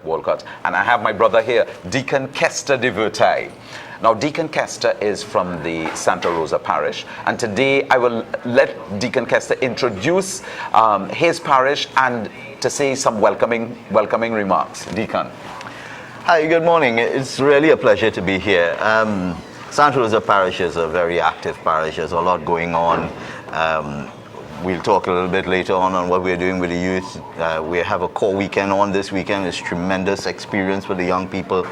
Walcott, and I have my brother here, Deacon Kester DeVertai. Now, Deacon Kester is from the Santa Rosa Parish, and today I will let Deacon Kester introduce his parish and to say some welcoming remarks. Deacon. Hi, good morning. It's really a pleasure to be here. Santa Rosa Parish is a very active parish. There's a lot going on. We'll talk a little bit later on what we're doing with the youth. We have a core weekend on this weekend. It's tremendous experience for the young people.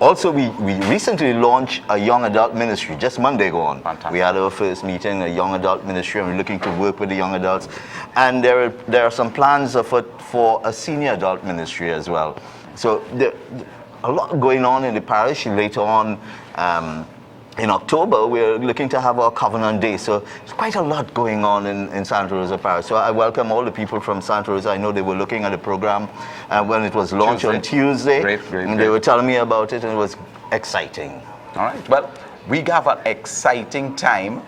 Also, we recently launched a young adult ministry, just Monday gone. Fantastic. We had our first meeting, a young adult ministry, and we're looking to work with the young adults. And there are some plans afoot for a senior adult ministry as well. So a lot going on in the parish. Later on, in October, we're looking to have our Covenant Day. So there's quite a lot going on in Santa Rosa Parish. So I welcome all the people from Santa Rosa. I know they were looking at the program when it was launched on Tuesday. Great. They were telling me about it, and it was exciting. All right. Well, we have an exciting time.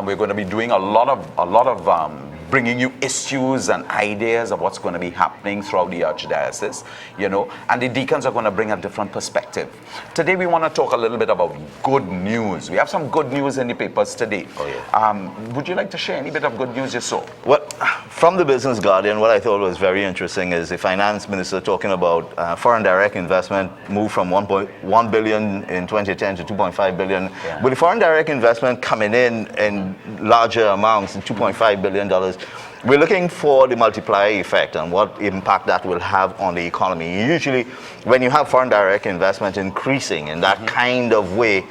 We're going to be doing a lot of bringing you issues and ideas of what's going to be happening throughout the archdiocese, and the deacons are going to bring a different perspective. Today we want to talk a little bit about good news. We have some good news in the papers today. Oh, yeah. Would you like to share any bit of good news you saw? Well, from the Business Guardian, what I thought was very interesting is the finance minister talking about foreign direct investment moved from 1.1 billion in 2010 to 2.5 billion. Yeah. With the foreign direct investment coming in larger amounts, $2.5 billion, we're looking for the multiplier effect and what impact that will have on the economy. Usually, when you have foreign direct investment increasing in that kind of way,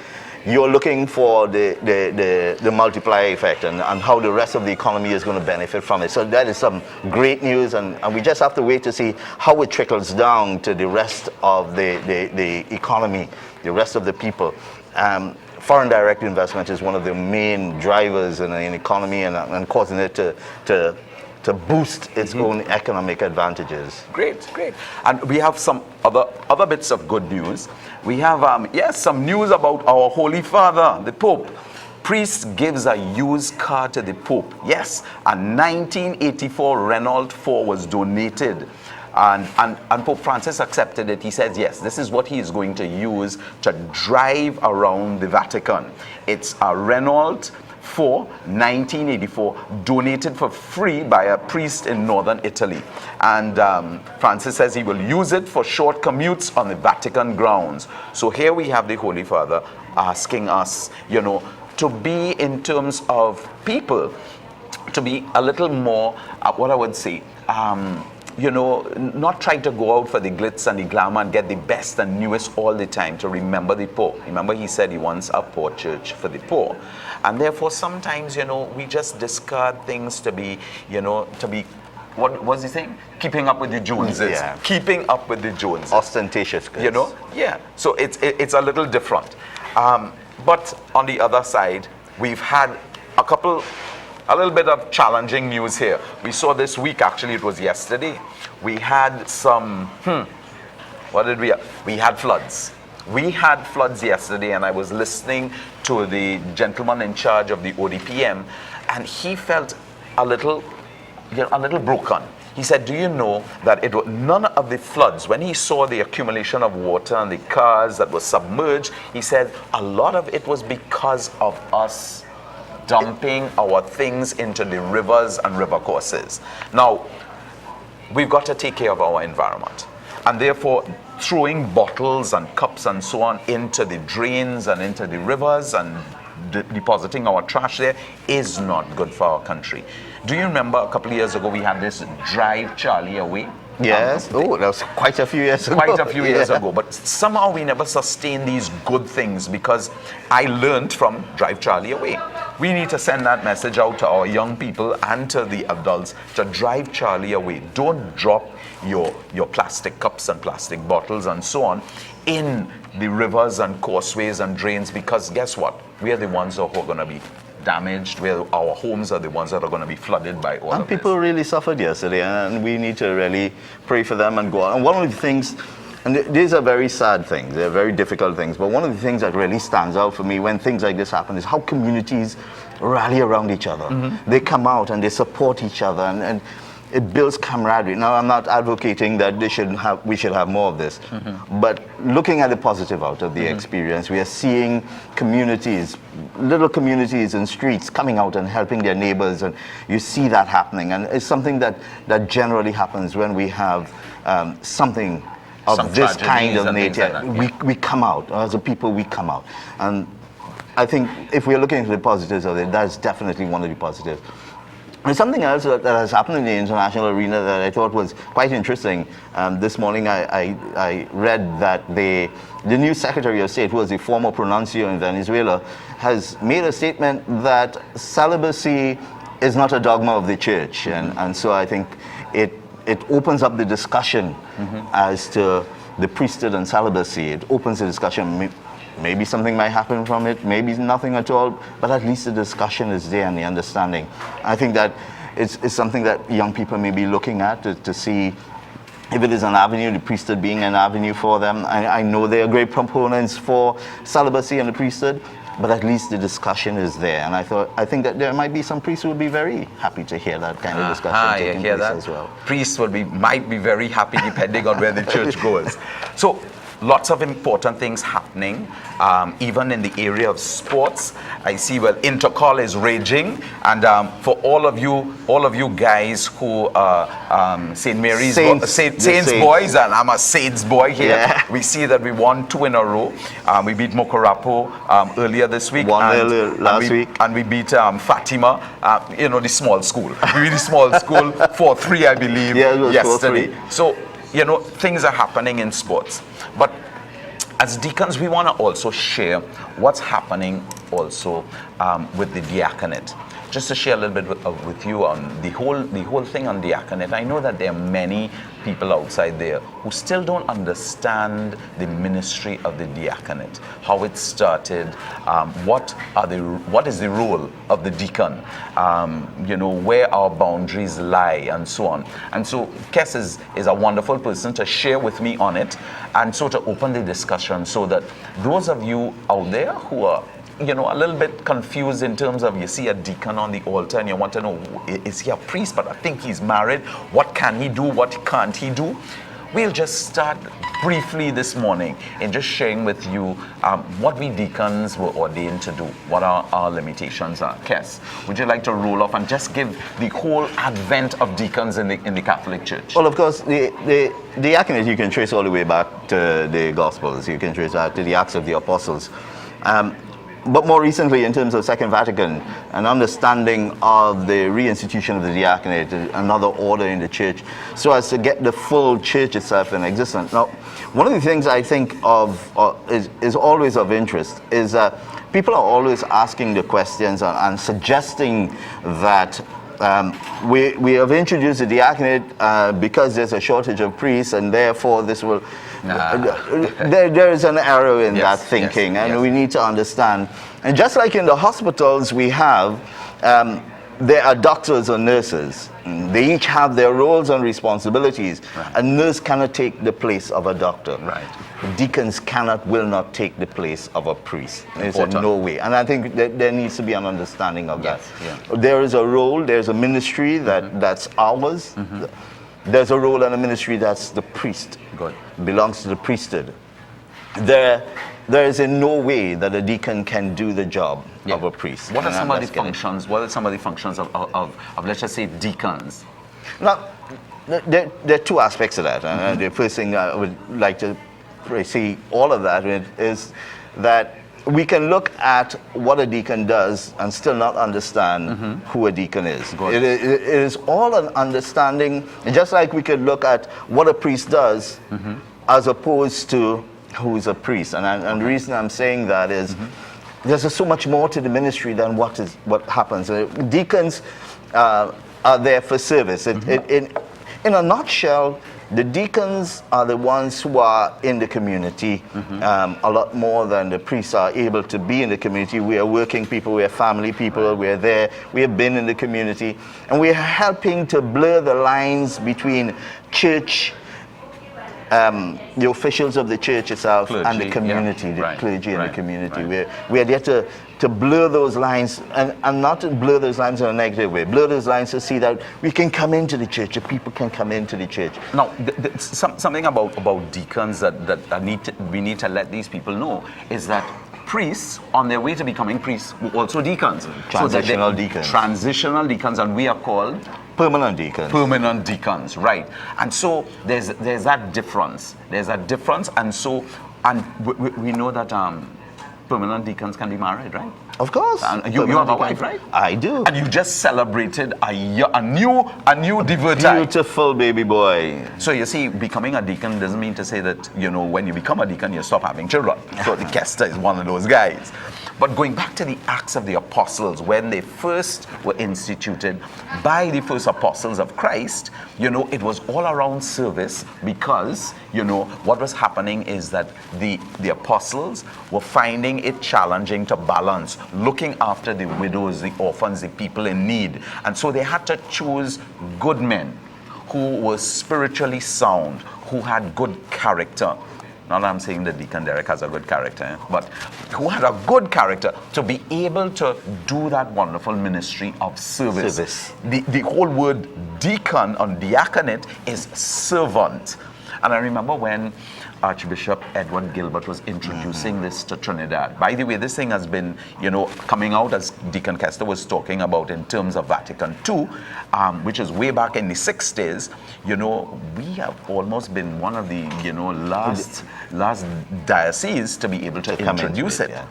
you're looking for the multiplier effect and how the rest of the economy is going to benefit from it. So that is some great news, and we just have to wait to see how it trickles down to the rest of the economy, the rest of the people. Foreign direct investment is one of the main drivers in the economy and causing it to boost its own economic advantages. Great. And we have some other bits of good news. We have, some news about our Holy Father, the Pope. Priest gives a used car to the Pope. Yes, a 1984 Renault 4 was donated. And Pope Francis accepted it. He says, yes, this is what he is going to use to drive around the Vatican. It's a Renault 4, 1984, donated for free by a priest in northern Italy. And Francis says he will use it for short commutes on the Vatican grounds. So here we have the Holy Father asking us, to be, in terms of people, to be a little more, what I would say, not trying to go out for the glitz and the glamour and get the best and newest all the time, to remember the poor. Remember, he said he wants a poor church for the poor. And therefore, sometimes, we just discard things to be, what was he saying? Keeping up with the Joneses. Yeah. Keeping up with the Joneses. Ostentatious goods. Yeah. So it's a little different. But on the other side, we've had a little bit of challenging news here. We saw this week, actually it was yesterday, we had some, what did we have? We had floods. We had floods yesterday, and I was listening to the gentleman in charge of the ODPM, and he felt a little broken. He said, do you know that none of the floods, when he saw the accumulation of water and the cars that were submerged, he said a lot of it was because of us dumping our things into the rivers and river courses. Now, we've got to take care of our environment, and therefore throwing bottles and cups and so on into the drains and into the rivers and depositing our trash there is not good for our country. Do you remember a couple of years ago we had this Drive Charlie Away? Yes. That was quite a few years ago. Quite a few years ago. But somehow we never sustained these good things, because I learned from Drive Charlie Away. We need to send that message out to our young people and to the adults to drive Charlie away. Don't drop your plastic cups and plastic bottles and so on in the rivers and causeways and drains, because guess what? We are the ones who are going to be damaged, where our homes are the ones that are going to be flooded by all of this. And people really suffered yesterday, and we need to really pray for them and go on. And one of the things, and these are very sad things, they're very difficult things, but one of the things that really stands out for me when things like this happen is how communities rally around each other. Mm-hmm. They come out and they support each other, and it builds camaraderie. Now, I'm not advocating that we should have more of this, but looking at the positive out of the experience, we are seeing communities, little communities and streets coming out and helping their neighbors, and you see that happening. And it's something that generally happens when we have something of Some this kind tragedies of and things nature. like that, We come out, as a people, we come out. And I think if we're looking at the positives of it, that's definitely one of the positives. There's something else that has happened in the international arena that I thought was quite interesting. This morning I read that the new Secretary of State, who was a former pronuncio in Venezuela, has made a statement that celibacy is not a dogma of the church. And so I think it opens up the discussion as to the priesthood and celibacy. It opens the discussion. Maybe something might happen from it, maybe nothing at all, but at least the discussion is there and the understanding. I think that it's something that young people may be looking at to see if it is an avenue, the priesthood being an avenue for them. I know they are great proponents for celibacy and the priesthood, but at least the discussion is there. And I think that there might be some priests who would be very happy to hear that kind of discussion taking place as well. Priests might be very happy depending on where the church goes. So lots of important things happening, even in the area of sports. I see, Intercol is raging, and for all of you guys who are St. Mary's Saints boys, and I'm a Saints boy here. Yeah. We see that we won 2 in a row. We beat Mokorapo earlier this week. Last week. And we beat Fatima, the small school. We beat the small school 4-3, I believe, yesterday. 4-3. So, things are happening in sports. But as deacons, we want to also share what's happening also with the diaconate. Just to share a little bit with you on the whole thing on diaconate. I know that there are many people outside there who still don't understand the ministry of the diaconate, how it started, what is the role of the deacon, where our boundaries lie, and so on. And so Kes is a wonderful person to share with me on it, and so to open the discussion so that those of you out there who are a little bit confused in terms of, you see a deacon on the altar and you want to know, is he a priest? But I think he's married. What can he do? What can't he do? We'll just start briefly this morning in just sharing with you what we deacons were ordained to do, what our limitations are. Kes, would you like to roll off and just give the whole advent of deacons in the Catholic Church? Well, of course, the diaconate you can trace all the way back to the Gospels. You can trace back to the Acts of the Apostles. But more recently, in terms of Second Vatican, an understanding of the reinstitution of the diaconate, another order in the church, so as to get the full church itself in existence. Now, one of the things I think of is always of interest is people are always asking the questions and suggesting that we have introduced the diaconate because there's a shortage of priests, and therefore this will... There is an error in that thinking, and we need to understand. And just like in the hospitals we have, there are doctors or nurses. They each have their roles and responsibilities. Right. A nurse cannot take the place of a doctor. Right. Deacons will not take the place of a priest. There's no way. And I think that there needs to be an understanding of that. Yeah. There is a role, there's a ministry that's ours. Mm-hmm. There's a role and a ministry that's the priest. Good. Belongs to the priesthood. There is in no way that a deacon can do the job of a priest. What are some of the functions? What are some of the functions of let's just say deacons? Now, there are 2 aspects of that. The first thing I would like to see all of that is that we can look at what a deacon does and still not understand who a deacon is. It is all an understanding, just like we could look at what a priest does as opposed to who is a priest. And the reason I'm saying that is there's so much more to the ministry than what happens. Deacons are there for service. In a nutshell, the deacons are the ones who are in the community a lot more than the priests are able to be in the community. We are working people, we are family people, we are there, we have been in the community, and we are helping to blur the lines between church the officials of the church itself Clergy, and the community, yeah. the Right, clergy and right, the community. right. We are there to blur those lines, and not to blur those lines in a negative way. Blur those lines to see that we can come into the church, the people can come into the church. Now, something about deacons that we need to let these people know is that priests, on their way to becoming priests, were also deacons. Transitional deacons. Transitional deacons, and we are called Permanent deacons. permanent deacons, right? And so there's that difference. There's that difference, and so we know that permanent deacons can be married, right? Of course. And you have a wife, right? I do. And you just celebrated a new devotee. Beautiful baby boy. So you see, becoming a deacon doesn't mean to say that, when you become a deacon, you stop having children. So the Kester is one of those guys. But going back to the Acts of the Apostles, when they first were instituted by the first apostles of Christ, it was all around service because, what was happening is that the apostles were finding it challenging to balance looking after the widows, the orphans, the people in need. And so they had to choose good men who were spiritually sound, who had good character. Not that I'm saying that Deacon Derek has a good character, but who had a good character to be able to do that wonderful ministry of service. The whole word deacon or diaconate is servant. And I remember when Archbishop Edward Gilbert was introducing this to Trinidad. By the way, this thing has been, coming out as Deacon Kester was talking about in terms of Vatican II, which is way back in the 60s. We have almost been one of the, last dioceses to be able to introduce it. Yeah.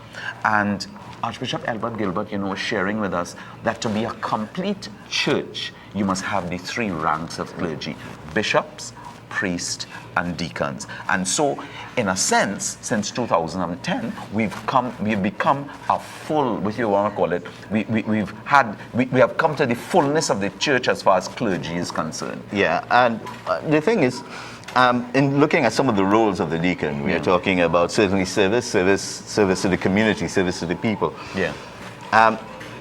And Archbishop Edward Gilbert, was sharing with us that to be a complete church, you must have the three ranks of clergy: bishops, priests, and deacons. And so, in a sense, since 2010, we've become a full, what you want to call it, we have come to the fullness of the church as far as clergy is concerned. Yeah, and the thing is, in looking at some of the roles of the deacon, we are talking about certainly service to the community, service to the people. Yeah.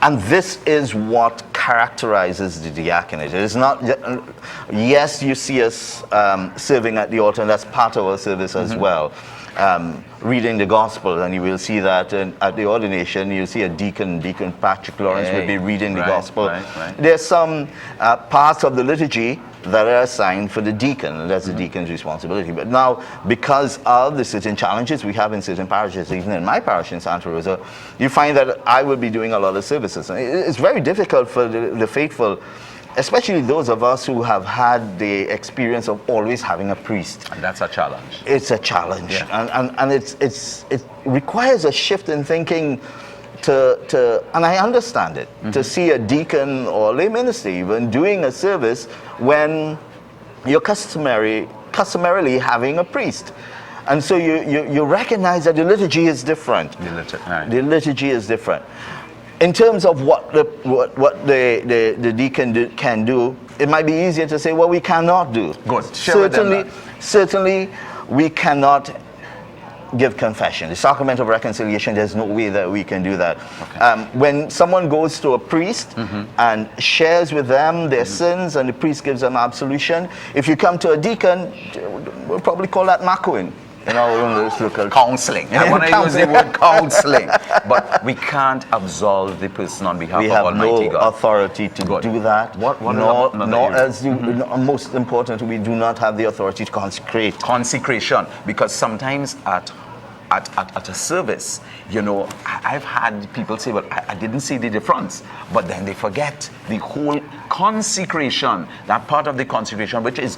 And this is what characterizes the diaconate. It is not, yes, you see us serving at the altar, and that's part of our service as well. Reading the gospel, and you will see that at the ordination, you'll see a Deacon Patrick Lawrence will be reading the gospel. Right. There's some parts of the liturgy that are assigned for the deacon, and that's the deacon's responsibility. But now, because of the certain challenges we have in certain parishes, even in my parish in Santa Rosa, you find that I will be doing a lot of services. And it's very difficult for the faithful, especially those of us who have had the experience of always having a priest. And that's a challenge. It's a challenge, Yeah. and it requires a shift in thinking. And I understand it, to see a deacon or lay minister even doing a service when you're customarily having a priest. And so you recognize that the liturgy is different. The liturgy is different. In terms of what the deacon can do, it might be easier to say, well, we cannot do. Good. Certainly, we cannot give confession. The sacrament of reconciliation, there's no way that we can do that. Okay. When someone goes to a priest and shares with them their sins, and the priest gives them absolution, if you come to a deacon, we'll probably call that macuin. Counseling. I want to use the word counseling. But we can't absolve the person on behalf of Almighty God. We have no authority to do that. Nor as most important, we do not have the authority to consecrate. Consecration. Because sometimes at a service, I've had people say, well, I didn't see the difference. But then they forget the whole consecration, that part of the consecration, which is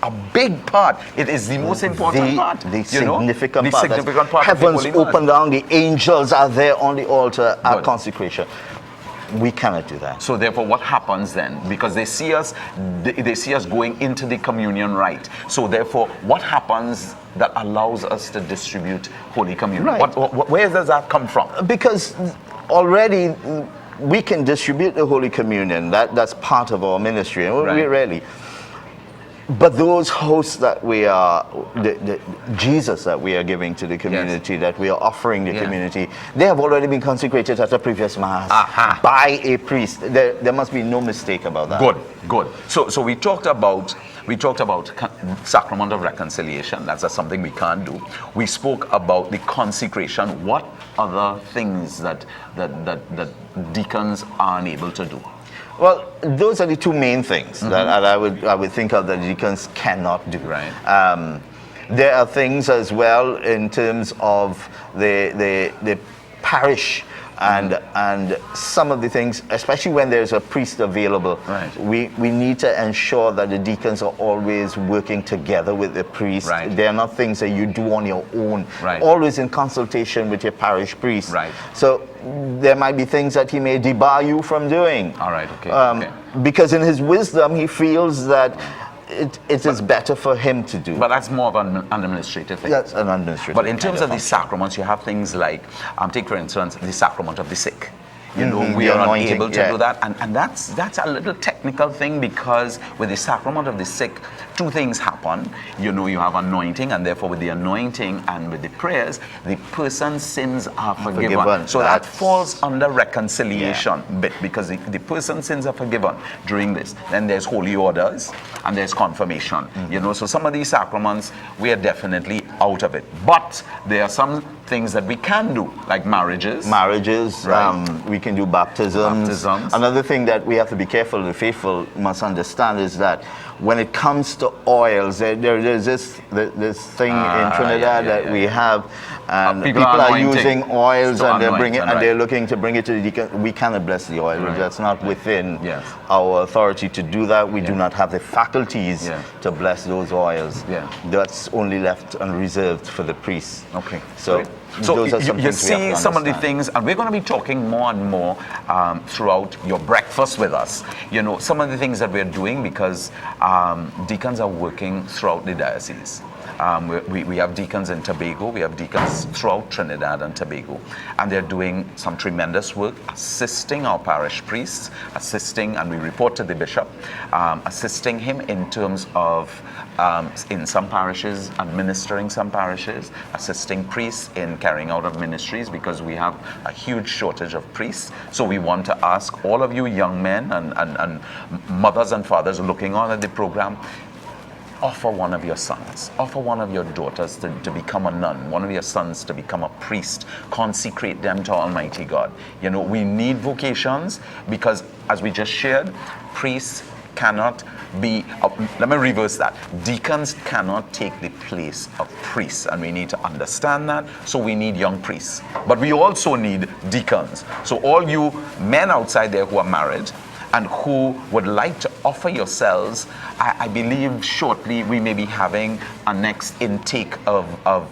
a big part. It is the most important part. The significant part. Heavens open down, the angels are there on the altar at consecration. We cannot do that. So therefore, what happens then? Because they see us going into the communion rite. So therefore, what happens that allows us to distribute Holy Communion? Right. Where does that come from? Because already we can distribute the Holy Communion. That's part of our ministry. Right. But those hosts that we are, the Jesus that we are giving to the community, that we are offering the community, they have already been consecrated at a previous Mass by a priest. There must be no mistake about that. Good. So we talked about We talked about sacrament of reconciliation. That's something we can't do. We spoke about the consecration. What other things that deacons are unable to do? Well, those are the two main things that I would think of that deacons cannot do. Right. There are things as well in terms of the parish and some of the things, especially when there's a priest available. Right. We need to ensure that the deacons are always working together with the priest. Right. They are not things that you do on your own. Right. Always in consultation with your parish priest. Right. So there might be things that he may debar you from doing. All right. Okay. Because in his wisdom, he feels that it is better for him to do. But that's more of an administrative thing. That's an administrative. But in terms kind of the sacraments, you have things like, take for instance, the sacrament of the sick. You know, we the are anointing, unable to do that. And that's a little technical thing, because with the sacrament of the sick, two things happen. You know, you have anointing, and therefore with the anointing and with the prayers, the person's sins are forgiven. So that falls under reconciliation bit, because the person's sins are forgiven during this. Then there's holy orders and there's confirmation. You know, so some of these sacraments, we are definitely out of it. But there are some things that we can do, like marriages. Right. We can do baptisms. Another thing that we have to be careful, the faithful must understand, is that when it comes to oils, there's this thing in Trinidad that we have, and people are using oils and they're bringing and they're looking to bring it to the deacon. We cannot bless the oil. Right. That's not within our authority to do that. We do not have the faculties to bless those oils. That's only left and reserved for the priests. Okay. So those are some you see some of the things, and we're going to be talking more and more throughout your breakfast with us. You know, some of the things that we're doing, because deacons are working throughout the diocese. We have deacons in Tobago, we have deacons throughout Trinidad and Tobago, and they're doing some tremendous work, assisting our parish priests, and we report to the bishop, assisting him in terms of, in some parishes, administering some parishes, assisting priests in carrying out of ministries, because we have a huge shortage of priests. So we want to ask all of you young men and mothers and fathers looking on at the program, offer one of your sons, offer one of your daughters to become a nun, one of your sons to become a priest, consecrate them to Almighty God. You know, we need vocations, because as we just shared, priests cannot be, let me reverse that. Deacons cannot take the place of priests, and we need to understand that. So we need young priests, but we also need deacons. So all you men outside there who are married and who would like to offer yourselves, I believe shortly we may be having a next intake of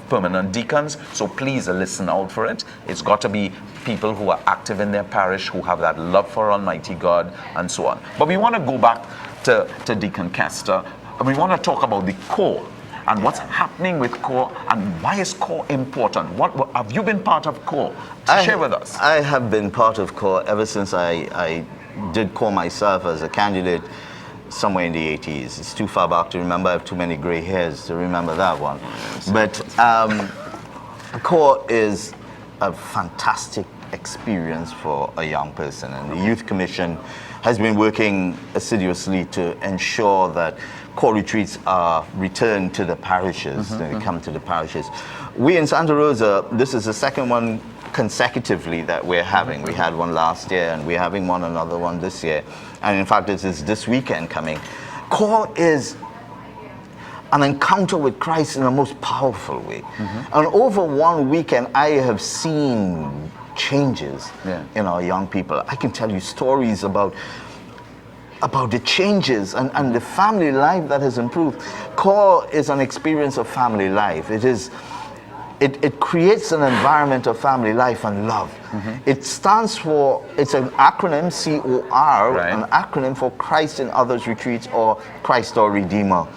permanent deacons. So please listen out for it. It's got to be people who are active in their parish, who have that love for Almighty God, and so on. But we want to go back to Deacon Kester, and we want to talk about the core and what's happening with core, and why is core important. What have you been part of core? Share with us. I have been part of core ever since I did core myself as a candidate somewhere in the 80s. It's too far back to remember. I have too many gray hairs to remember that one. But core is a fantastic experience for a young person, and the Youth Commission has been working assiduously to ensure that core retreats are returned to the parishes, they come to the parishes. We in Santa Rosa, this is the second one consecutively that we're having. We had one last year, and we're having another one this year. And in fact, this is this weekend coming. Core is an encounter with Christ in the most powerful way. And over one weekend, I have seen changes in our young people. I can tell you stories about the changes and the family life that has improved. Core is an experience of family life. It creates an environment of family life and love. It stands for, it's an acronym, COR, an acronym for Christ in Others Retreats, or Christ or Redeemer.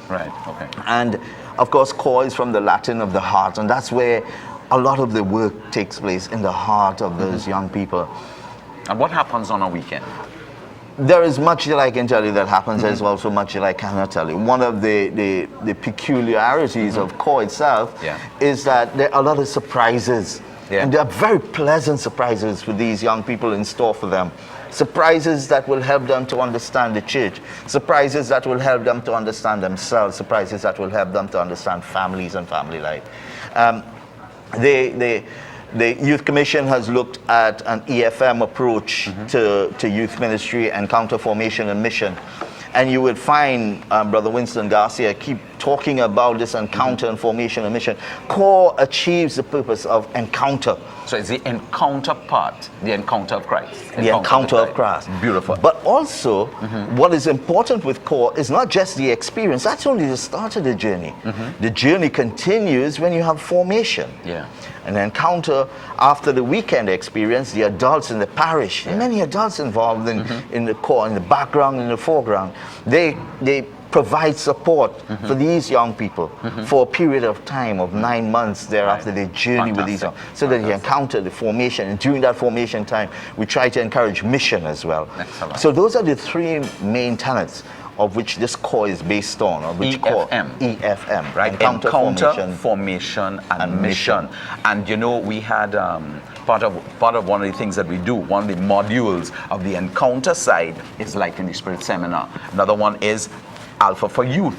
And of course, core is from the Latin of the heart, and that's where a lot of the work takes place, in the heart of those young people. And what happens on a weekend? There is much that I can tell you that happens. There's also much that I cannot tell you. One of the peculiarities of core itself is that there are a lot of surprises Yeah. And there are very pleasant surprises for these young people in store for them. Surprises that will help them to understand the church. Surprises that will help them to understand themselves. Surprises that will help them to understand families and family life. The Youth Commission has looked at an EFM approach to youth ministry, encounter, formation, and mission. And you would find Brother Winston Garcia keep talking about this encounter and formation and mission. CORE achieves the purpose of encounter. So it's the encounter part, the encounter of Christ. The encounter of Christ. Beautiful. But also, what is important with CORE is not just the experience. That's only the start of the journey. The journey continues when you have formation. Yeah. An encounter after the weekend experience, the adults in the parish, many adults involved in the CORE, in the background, in the foreground, they provide support for these young people for a period of time of 9 months thereafter. They journey with these young, so that they encounter the formation, and during that formation time we try to encourage mission as well. Excellent. So those are the three main tenets of which this CORE is based on, or which EFM, right? Encounter, formation, and mission. And you know, we had part of one of the things that we do, one of the modules of the encounter side is Life in the Spirit seminar. Another one is Alpha for Youth,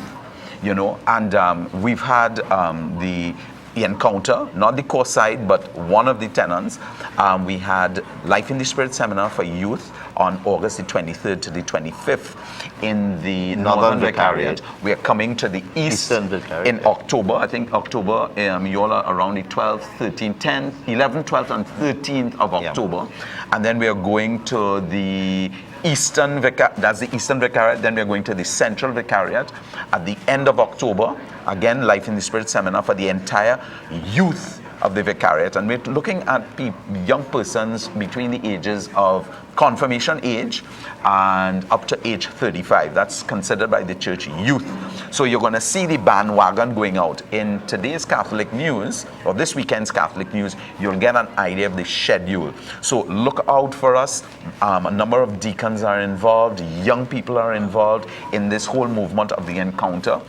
you know, and we've had the encounter, not the CORE side, but one of the tenants. We had Life in the Spirit seminar for youth on August the 23rd to the 25th in the Northern Vicariate. We are coming to the Eastern Vicariate in October. I think October, you all are around the 12th, 13th, 10th, 11th, 12th, and 13th of October. And then we are going to the Eastern Vicariate, that's the Eastern Vicariate. Then we are going to the Central Vicariate at the end of October. Again, Life in the Spirit seminar for the entire youth of the Vicariate. And we're looking at young persons between the ages of confirmation age and up to age 35. That's considered by the church youth. So you're going to see the bandwagon going out. In today's Catholic News, or this weekend's Catholic News, you'll get an idea of the schedule. So look out for us. A number of deacons are involved, young people are involved in this whole movement of the encounter.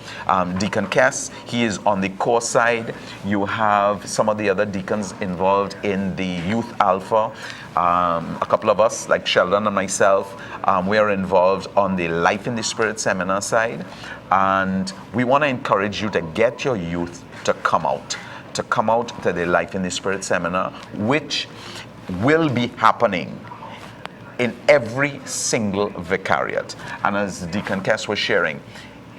Deacon Kess, he is on the CORE side. You have some of the other deacons involved in the Youth Alpha. A couple of us, like Sheldon and myself, we are involved on the Life in the Spirit seminar side. And we want to encourage you to get your youth to come out to the Life in the Spirit seminar, which will be happening in every single vicariate. And as Deacon Kess was sharing,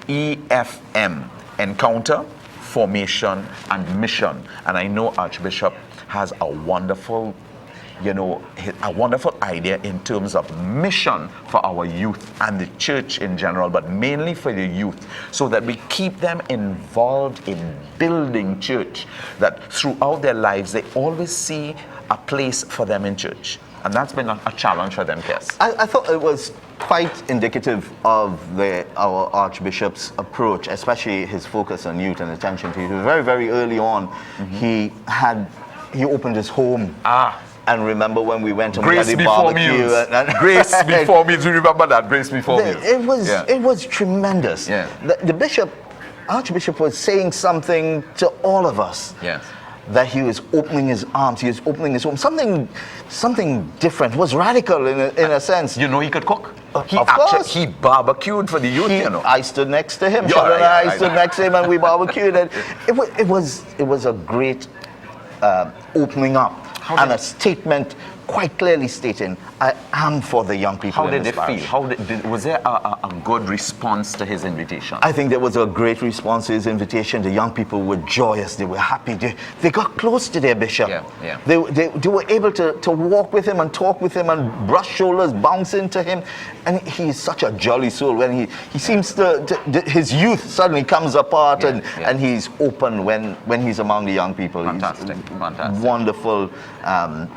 EFM, encounter, formation, and mission. And I know Archbishop has a wonderful idea in terms of mission for our youth and the church in general, but mainly for the youth, so that we keep them involved in building church, that throughout their lives they always see a place for them in church. And that's been a challenge for them, yes. I thought it was quite indicative of our Archbishop's approach, especially his focus on youth and attention to youth. Very, very early on, he opened his home. And remember when we went to Grace Before Meals. Grace Before Meals. You remember that? Grace Before Meals. It was tremendous. Yeah. The Archbishop was saying something to all of us. Yes. That he was opening his arms, he was opening his home. Something different. It was radical in a sense. You know he could cook? He barbecued for the youth, you know. I stood next to him. I stood next to him and we barbecued. And it was a great opening up. And a statement quite clearly stating, I am for the young people. How did they feel? Was there a good response to his invitation? I think there was a great response to his invitation. The young people were joyous. They were happy. They got close to their bishop. Yeah. They were able to walk with him and talk with him and brush shoulders, bounce into him. And he's such a jolly soul. When he seems his youth suddenly comes apart and he's open when he's among the young people. Fantastic. Wonderful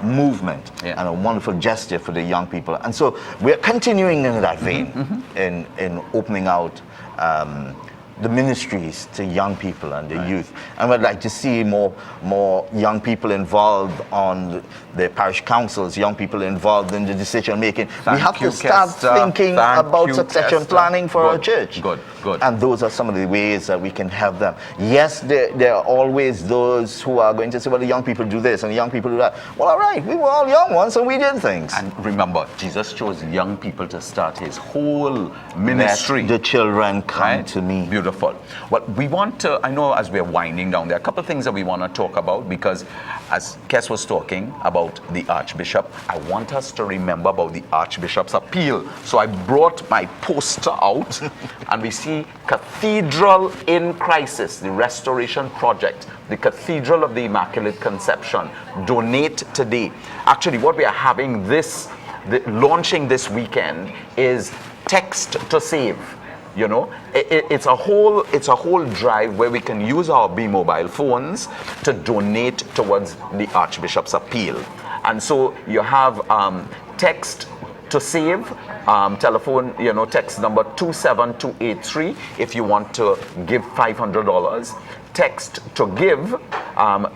movement. Yeah. And a wonderful gesture for the young people. And so we're continuing in that vein in opening out the ministries to young people and the youth. And we'd like to see more young people involved on the parish councils, young people involved in the decision making. We have to start thinking about succession planning for our church. Good. And those are some of the ways that we can help them. Yes, there are always those who are going to say, well, the young people do this and the young people do that. Well, all right, we were all young ones, so we did things. And remember, Jesus chose young people to start his whole ministry. Let the children come to me. Beautiful. Well, we want to, I know as we're winding down, there are a couple of things that we want to talk about, because as Kes was talking about the Archbishop, I want us to remember about the Archbishop's appeal. So I brought my poster out and we see Cathedral in Crisis, the Restoration Project, the Cathedral of the Immaculate Conception. Donate today. Actually, what we are having launching this weekend is Text to Save. You know, it's a whole drive where we can use our mobile phones to donate towards the Archbishop's appeal. And so you have Text to Save, telephone, text number 27283 if you want to give $500. Text to Give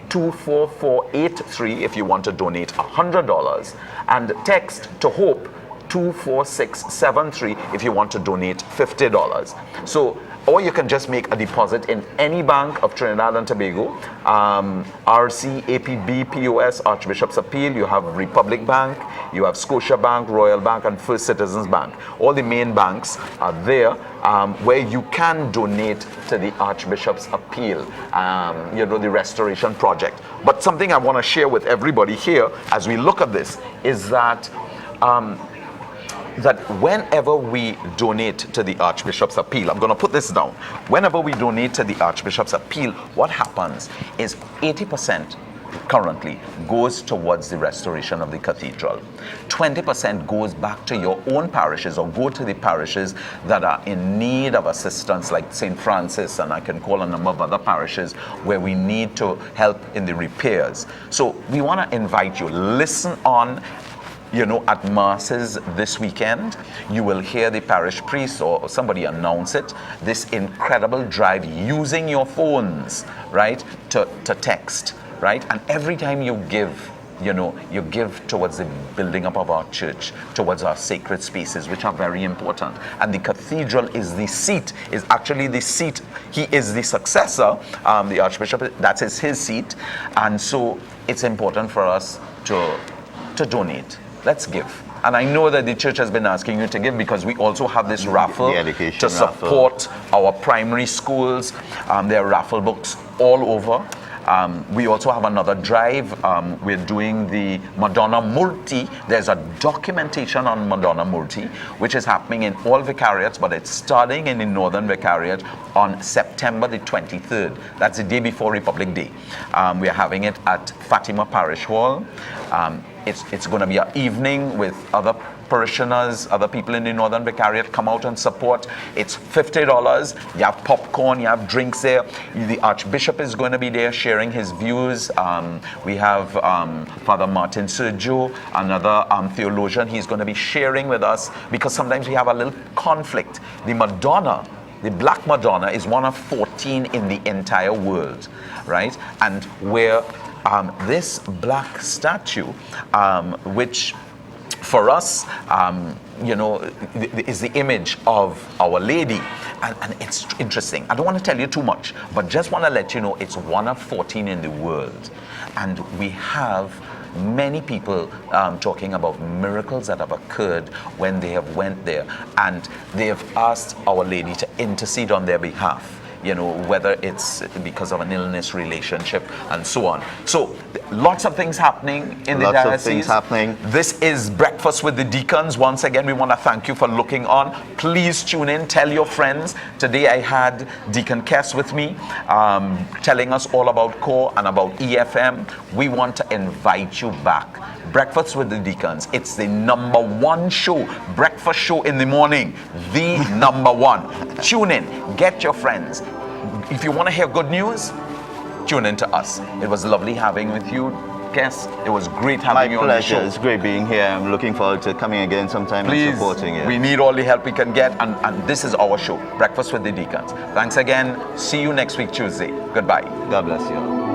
24483 if you want to donate $100, and text to Hope 24673 if you want to donate $50. So, or you can just make a deposit in any bank of Trinidad and Tobago, RC, APB, POS, Archbishop's Appeal. You have Republic Bank, you have Scotia Bank, Royal Bank, and First Citizens Bank. All the main banks are there where you can donate to the Archbishop's Appeal, the Restoration Project. But something I want to share with everybody here as we look at this is that whenever we donate to the Archbishop's Appeal, I'm going to put this down. Whenever we donate to the Archbishop's Appeal, what happens is 80% currently goes towards the restoration of the cathedral. 20% goes back to your own parishes, or go to the parishes that are in need of assistance, like St. Francis, and I can call a number of other parishes where we need to help in the repairs. So we want to invite you, listen on. At masses this weekend, you will hear the parish priest or somebody announce it, this incredible drive using your phones, right, to text, right? And every time you give, you give towards the building up of our church, towards our sacred spaces, which are very important. And the cathedral is the seat, is actually the seat. He is the successor, the Archbishop, that is his seat. And so it's important for us to donate. Let's give. And I know that the church has been asking you to give, because we also have this raffle to support our primary schools. There are raffle books all over. We also have another drive. We're doing the Madonna Murti. There's a documentation on Madonna Murti, which is happening in all vicariates, but it's starting in the Northern Vicariate on September the 23rd. That's the day before Republic Day. We're having it at Fatima Parish Hall. It's going to be an evening with other parishioners, other people in the Northern Vicariate. Come out and support. It's $50. You have popcorn, you have drinks there. The Archbishop is going to be there sharing his views. We have Father Martin Sergio, another theologian. He's going to be sharing with us, because sometimes we have a little conflict. The Madonna, the Black Madonna, is one of 14 in the entire world, right? And where this black statue, which for us, is the image of Our Lady. And it's interesting. I don't want to tell you too much, but just want to let you know it's one of 14 in the world. And we have many people talking about miracles that have occurred when they have went there. And they have asked Our Lady to intercede on their behalf. Whether it's because of an illness relationship and so on. So lots of things happening in the diocese. Lots of things happening. This is Breakfast with the Deacons. Once again, we want to thank you for looking on. Please tune in, tell your friends. Today I had Deacon Kes with me, telling us all about CORE and about EFM. We want to invite you back. Breakfast with the Deacons. It's the #1 show, breakfast show in the morning, the #1. Tune in, get your friends. If you want to hear good news, tune in to us. It was lovely having with you guest. It was great My having you on the pleasure. show. It's great being here. I'm looking forward to coming again sometime and Please, supporting you. we need all the help we can get, and this is our show, Breakfast with the Deacons. Thanks again. See you next week, Tuesday. Goodbye. God bless you all.